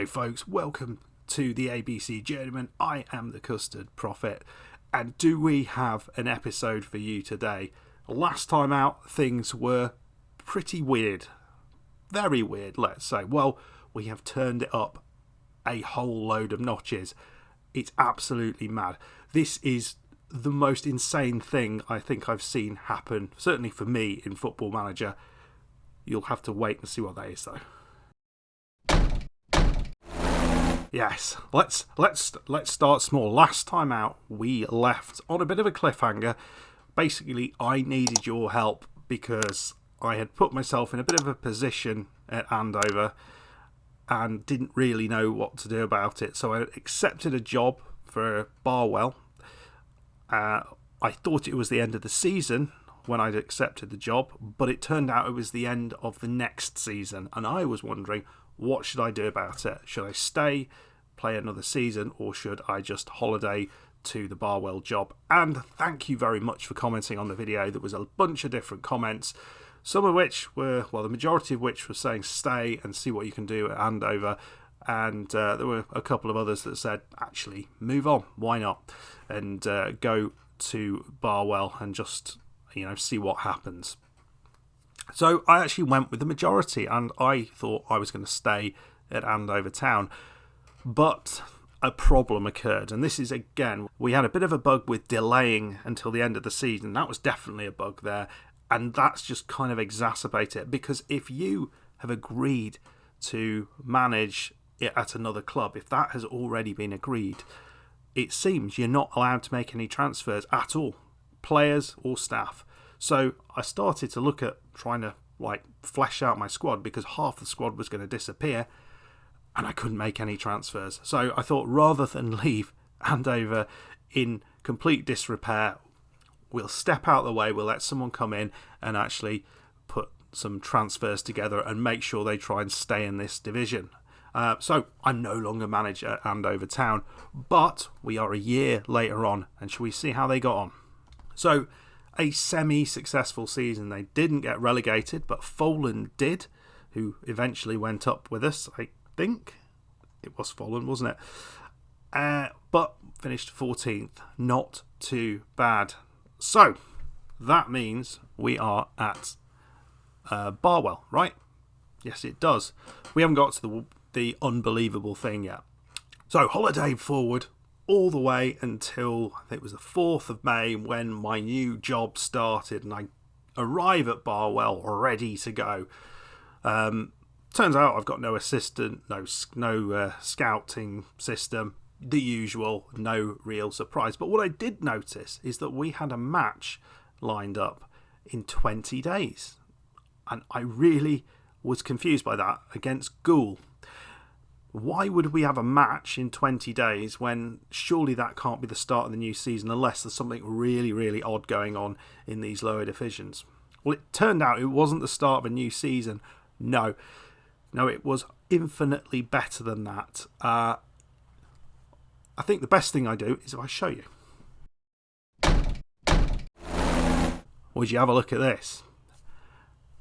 Hello folks, welcome to the ABC Journeyman. I am the Custard Prophet, and do we have an episode for you today? Last time out, things were pretty weird. Very weird, let's say. Well, we have turned it up a whole load of notches. It's absolutely mad. This is the most insane thing I think I've seen happen, certainly for me, in Football Manager. You'll have to wait and see what that is, though. Yes, let's start small. Last time out, we left on a bit of a cliffhanger. Basically, I needed your help because I had put myself in a bit of a position at Andover and didn't really know what to do about it. So I accepted a job for Barwell. I thought it was the end of the season when I'd accepted the job, but it turned out it was the end of the next season. And I was wondering, what should I do about it? Should I stay, play another season, or should I just holiday to the Barwell job? And thank you very much for commenting on the video. There was a bunch of different comments, some of which were, well, the majority of which were saying stay and see what you can do at Andover. And there were a couple of others that said, actually, move on, why not? And go to Barwell and just, see what happens. So I actually went with the majority, and I thought I was going to stay at Andover Town. But a problem occurred, and this is, again, we had a bit of a bug with delaying until the end of the season. That was definitely a bug there, and that's just kind of exacerbated it, because if you have agreed to manage it at another club, if that has already been agreed, it seems you're not allowed to make any transfers at all, players or staff. So I started to look at trying to flesh out my squad, because half the squad was going to disappear and I couldn't make any transfers. So I thought, rather than leave Andover in complete disrepair, we'll step out of the way, we'll let someone come in and actually put some transfers together and make sure they try and stay in this division. So I'm no longer manager at Andover Town, but we are a year later on, and shall we see how they got on? So a semi-successful season. They didn't get relegated, but Folan did, who eventually went up with us. I think it was Folan, wasn't it? But finished 14th. Not too bad. So that means we are at Barwell, right? Yes, it does. We haven't got to the unbelievable thing yet. So holiday forward all the way until, I think it was the 4th of May, when my new job started, and I arrive at Barwell ready to go. Turns out I've got no assistant, no scouting system, the usual, no real surprise. But what I did notice is that we had a match lined up in 20 days. And I really was confused by that, against Goole. Why would we have a match in 20 days when surely that can't be the start of the new season, unless there's something really, really odd going on in these lower divisions? Well, it turned out it wasn't the start of a new season. No, it was infinitely better than that. I think the best thing I do is if I show you. Would you have a look at this?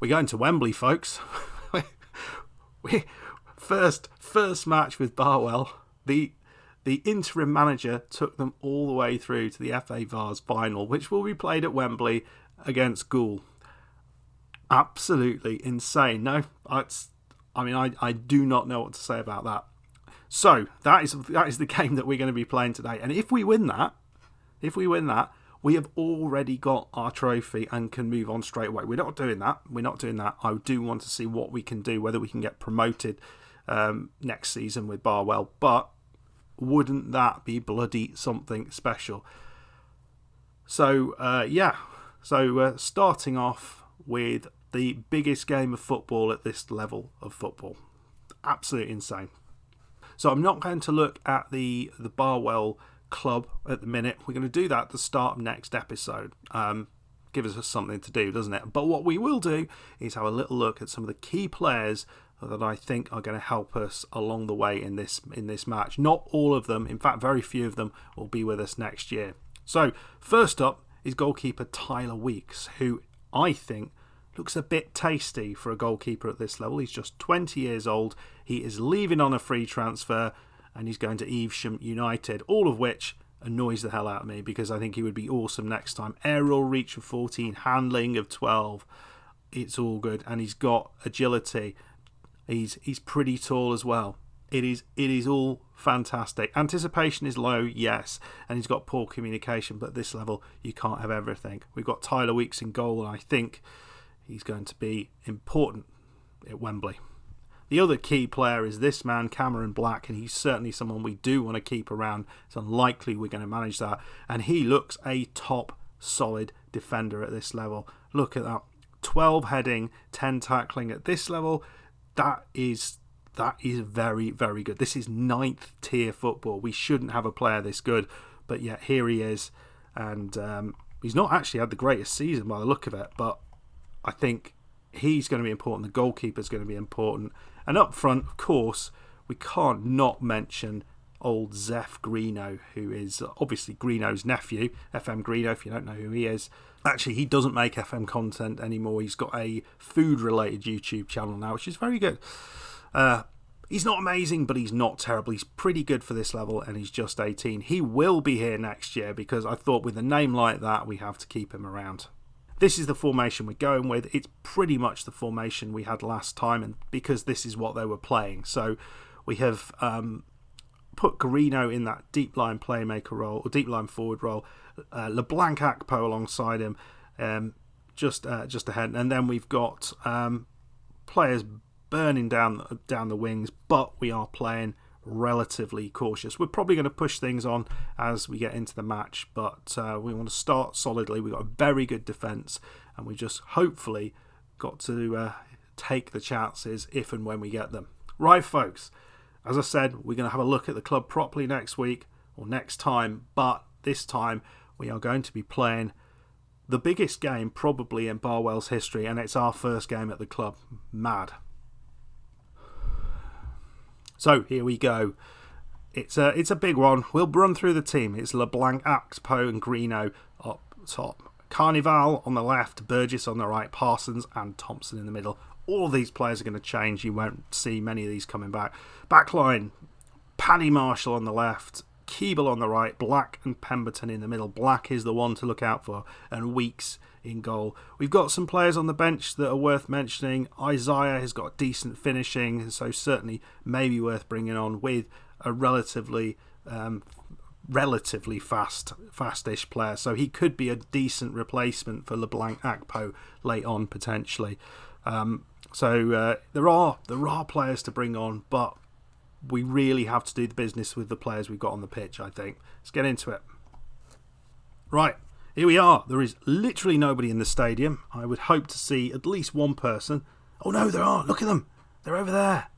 We're going to Wembley, folks. First match with Barwell. The interim manager took them all the way through to the FA Vars final, which will be played at Wembley against Goole. Absolutely insane. No, I do not know what to say about that. So that is the game that we're going to be playing today. And if we win that, we have already got our trophy and can move on straight away. We're not doing that. I do want to see what we can do, whether we can get promoted next season with Barwell. But wouldn't that be bloody something special? So, starting off with the biggest game of football at this level of football. Absolutely insane. So I'm not going to look at the Barwell club at the minute. We're going to do that at the start of next episode. Gives us something to do, doesn't it? But what we will do is have a little look at some of the key players that I think are going to help us along the way in this match. Not all of them, in fact very few of them will be with us next year. So first up is goalkeeper Tyler Weeks, who I think looks a bit tasty for a goalkeeper at this level. He's just 20 years old. He is leaving on a free transfer, and he's going to Evesham United, all of which annoys the hell out of me because I think he would be awesome next time. Aerial reach of 14, handling of 12. It's all good, and he's got agility. He's pretty tall as well. It is all fantastic. Anticipation is low, yes, and he's got poor communication, but at this level you can't have everything. We've got Tyler Weeks in goal, and I think he's going to be important at Wembley. The other key player is this man, Cameron Black, and he's certainly someone we do want to keep around. It's unlikely we're going to manage that, and he looks a top solid defender at this level. Look at that. 12 heading, 10 tackling at this level. That is very, very good. This is 9th tier football. We shouldn't have a player this good, but yet here he is. And he's not actually had the greatest season by the look of it, but I think he's going to be important. The goalkeeper's going to be important. And up front, of course, we can't not mention old Zeph Greeno, who is obviously Greeno's nephew, FM Greeno, if you don't know who he is. Actually, he doesn't make FM content anymore. He's got a food-related YouTube channel now, which is very good. He's not amazing, but he's not terrible. He's pretty good for this level, and he's just 18. He will be here next year because I thought with a name like that, we have to keep him around. This is the formation we're going with. It's pretty much the formation we had last time, and because this is what they were playing. So we have put Greeno in that deep line playmaker role, or deep line forward role. LeBlanc Akpo alongside him, just ahead, and then we've got players burning down the wings, but we are playing relatively cautious. We're probably going to push things on as we get into the match, but we want to start solidly. We've got a very good defence, and we just hopefully got to take the chances if and when we get them. Right, folks, as I said, we're going to have a look at the club properly next week or next time, but this time we are going to be playing the biggest game probably in Barwell's history, and it's our first game at the club. Mad. So here we go. It's a big one. We'll run through the team. It's LeBlanc, Akpo and Greeno up top. Carnival on the left, Burgess on the right, Parsons and Thompson in the middle. All of these players are going to change. You won't see many of these coming back. Backline, Paddy Marshall on the left, Keeble on the right, Black and Pemberton in the middle. Black is the one to look out for, and Weeks in goal. We've got some players on the bench that are worth mentioning. Isaiah has got decent finishing, so certainly maybe worth bringing on with a relatively fastish player. So he could be a decent replacement for LeBlanc Akpo late on potentially. So there are players to bring on, but we really have to do the business with the players we've got on the pitch, I think. Let's get into it. Right, here we are. There is literally nobody in the stadium. I would hope to see at least one person. Oh no, there are. Look at them. They're over there.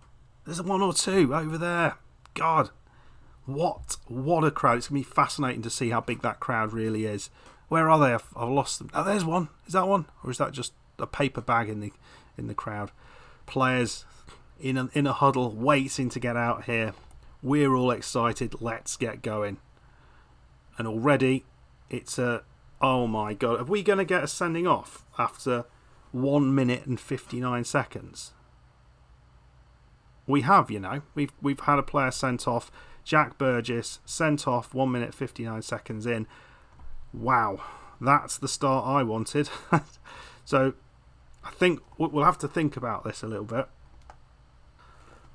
There's one or two over there. God, what a crowd. It's going to be fascinating to see how big that crowd really is. Where are they? I've lost them. Oh, there's one. Is that one? Or is that just a paper bag in the crowd? Players in a huddle waiting to get out here. We're all excited. Let's get going. And already it's oh my god, are we going to get a sending off after 1 minute and 59 seconds? We have, you know. We've had a player sent off. Jack Burgess sent off 1 minute 59 seconds in. Wow, that's the start I wanted. So I think we'll have to think about this a little bit.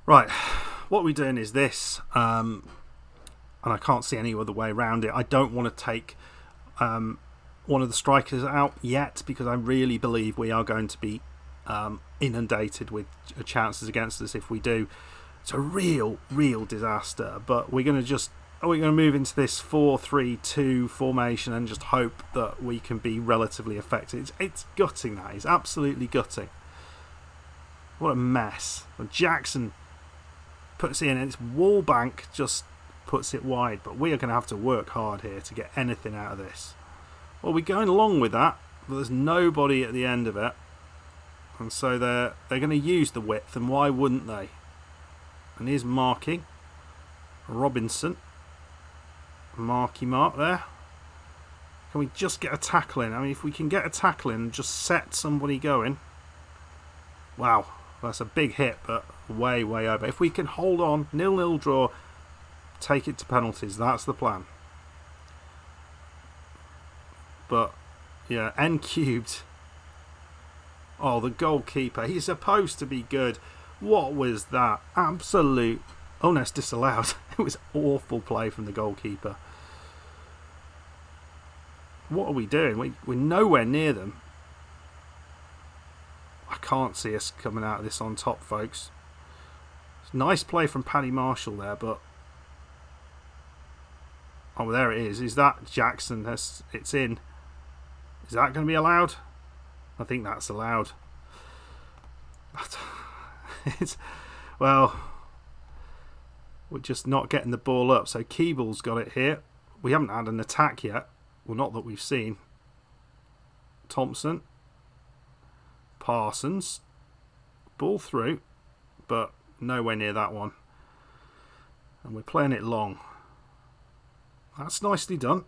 Right, what we're doing is this, and I can't see any other way around it. I don't want to take one of the strikers out yet because I really believe we are going to be inundated with chances against us if we do. It's a real disaster, but we're going to move into this 4-3-2 formation and just hope that we can be relatively effective. It's gutting, that is absolutely gutting. What a mess. Jackson puts it in, and it's Wallbank just puts it wide, but we are going to have to work hard here to get anything out of this. Well, we're going along with that, but there's nobody at the end of it, and so they're going to use the width, and why wouldn't they? And here's Marky Robinson. Marky Mark there. Can we just get a tackle in? I mean, if we can get a tackle in and just set somebody going. Wow, that's a big hit, but way, way over. If we can hold on, 0-0 draw, take it to penalties. That's the plan. But, yeah, N cubed. Oh, the goalkeeper. He's supposed to be good. What was that? Absolute. Oh, no, it's disallowed. It was awful play from the goalkeeper. What are we doing? We're nowhere near them. I can't see us coming out of this on top, folks. Nice play from Paddy Marshall there, but... Oh, there it is. Is that Jackson? It's in. Is that going to be allowed? I think that's allowed. Well, we're just not getting the ball up. So Keeble's got it here. We haven't had an attack yet. Well, not that we've seen. Thompson. Parsons. Ball through, but nowhere near that one. And we're playing it long. That's nicely done.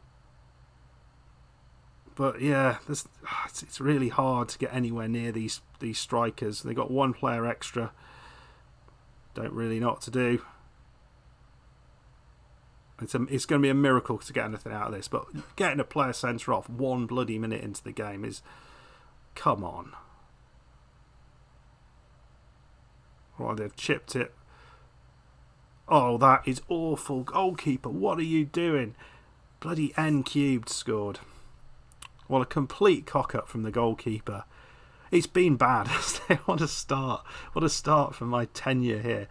But yeah, it's really hard to get anywhere near these strikers. They got one player extra. Don't really know what to do. It's going to be a miracle to get anything out of this. But getting a player centre off 1 bloody minute into the game is... Come on. Right, they've chipped it. Oh, that is awful. Goalkeeper, what are you doing? Bloody N cubed scored. Well, a complete cock-up from the goalkeeper. It's been bad. What a start. What a start from my tenure here.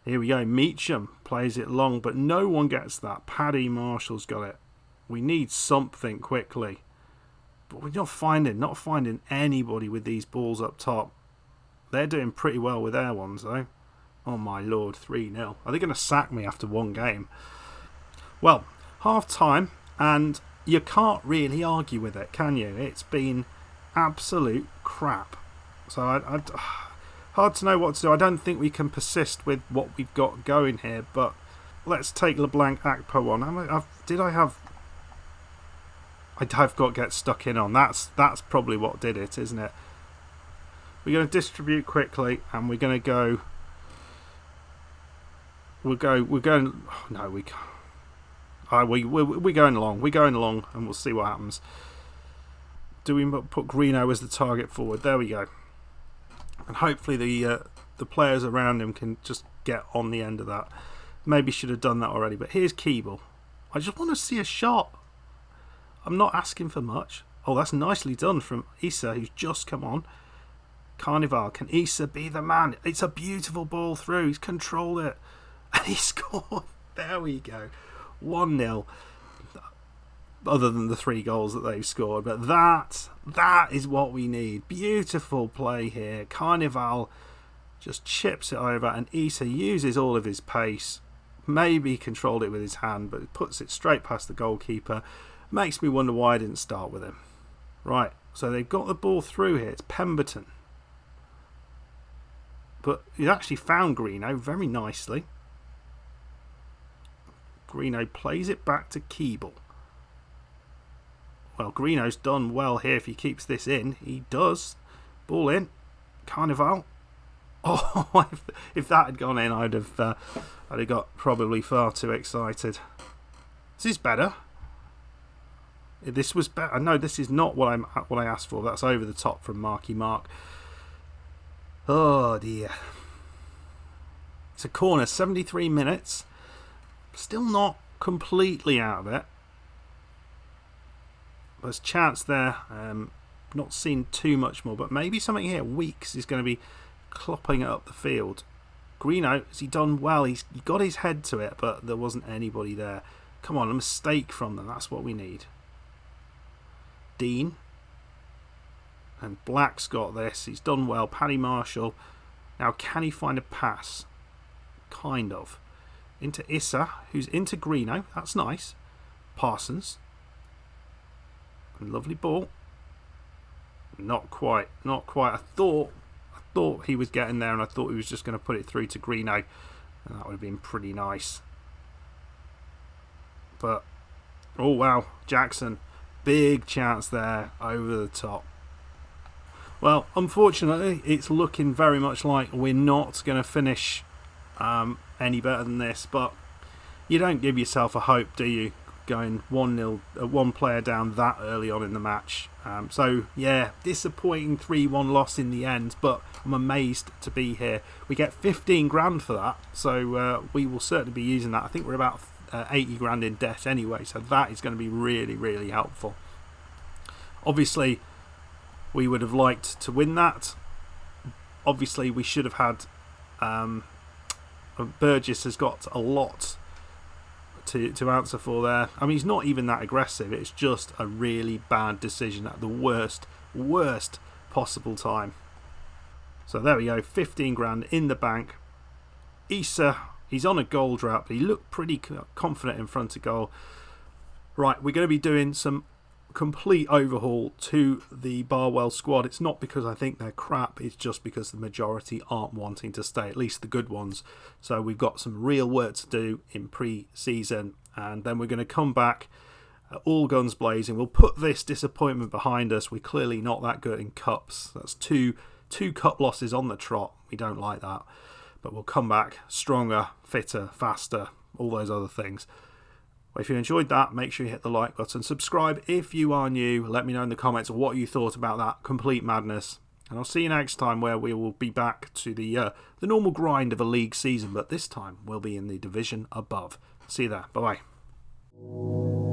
Here we go. Meacham plays it long, but no one gets that. Paddy Marshall's got it. We need something quickly. But we're not finding anybody with these balls up top. They're doing pretty well with their ones, though. Oh, my Lord. 3-0. Are they going to sack me after one game? Well, half-time, and... You can't really argue with it, can you? It's been absolute crap. So hard to know what to do. I don't think we can persist with what we've got going here. But let's take LeBlanc Akpo on. I've got to get stuck in on. That's probably what did it, isn't it? We're going to distribute quickly, and we're going to go. We're going. Oh, no, we can't. We're going along, and we'll see what happens. Do we put Greeno as the target forward? There we go. And hopefully the players around him can just get on the end of that. Maybe should have done that already, but here's Keeble. I just want to see a shot. I'm not asking for much. Oh, that's nicely done from Issa, who's just come on. Carnival, can Issa be the man? It's a beautiful ball through. He's controlled it. And he scored. There we go. 1-0, other than the 3 goals that they've scored. But that is what we need. Beautiful play here. Carnival just chips it over, and Issa uses all of his pace. Maybe controlled it with his hand, but puts it straight past the goalkeeper. Makes me wonder why I didn't start with him. Right, so they've got the ball through here. It's Pemberton. But he actually found Greeno very nicely. Greeno plays it back to Keeble. Well, Greeno's done well here if he keeps this in. He does. Ball in. Carnival. Oh, if that had gone in, I'd have got probably far too excited. This is better. This was better. No, this is not what I asked for. That's over the top from Marky Mark. Oh dear. It's a corner. 73 minutes. Still not completely out of it. There's a chance there. Not seen too much more, but maybe something here. Weeks is going to be clopping it up the field. Greeno, has he done well? He got his head to it, but there wasn't anybody there. Come on, a mistake from them. That's what we need. Dean. And Black's got this. He's done well. Paddy Marshall. Now, can he find a pass? Kind of. Into Issa, who's into Greeno. That's nice. Parsons. Lovely ball. Not quite. I thought he was getting there, and I thought he was just going to put it through to Greeno, and that would have been pretty nice. But oh wow, Jackson, big chance there over the top. Well, unfortunately, it's looking very much like we're not going to finish any better than this, but you don't give yourself a hope, do you? Going 1-0, one player down that early on in the match. So, yeah, disappointing 3-1 loss in the end, but I'm amazed to be here. We get 15 grand for that, so we will certainly be using that. I think we're about 80 grand in debt anyway, so that is going to be really, really helpful. Obviously, we would have liked to win that. Obviously, we should have had... Burgess has got a lot to answer for there. I mean, he's not even that aggressive. It's just a really bad decision at the worst possible time. So there we go, 15 grand in the bank. Issa, he's on a goal drought, but he looked pretty confident in front of goal. Right, we're going to be doing some complete overhaul to the Barwell squad. It's not because I think they're crap, it's just because the majority aren't wanting to stay, at least the good ones. So we've got some real work to do in pre-season, and then we're going to come back all guns blazing. We'll put this disappointment behind us. We're clearly not that good in cups. That's two cup losses on the trot. We don't like that, but we'll come back stronger, fitter, faster, all those other things. If you enjoyed that, make sure you hit the like button. Subscribe if you are new. Let me know in the comments what you thought about that complete madness. And I'll see you next time, where we will be back to the normal grind of a league season, but this time we'll be in the division above. See you there. Bye-bye.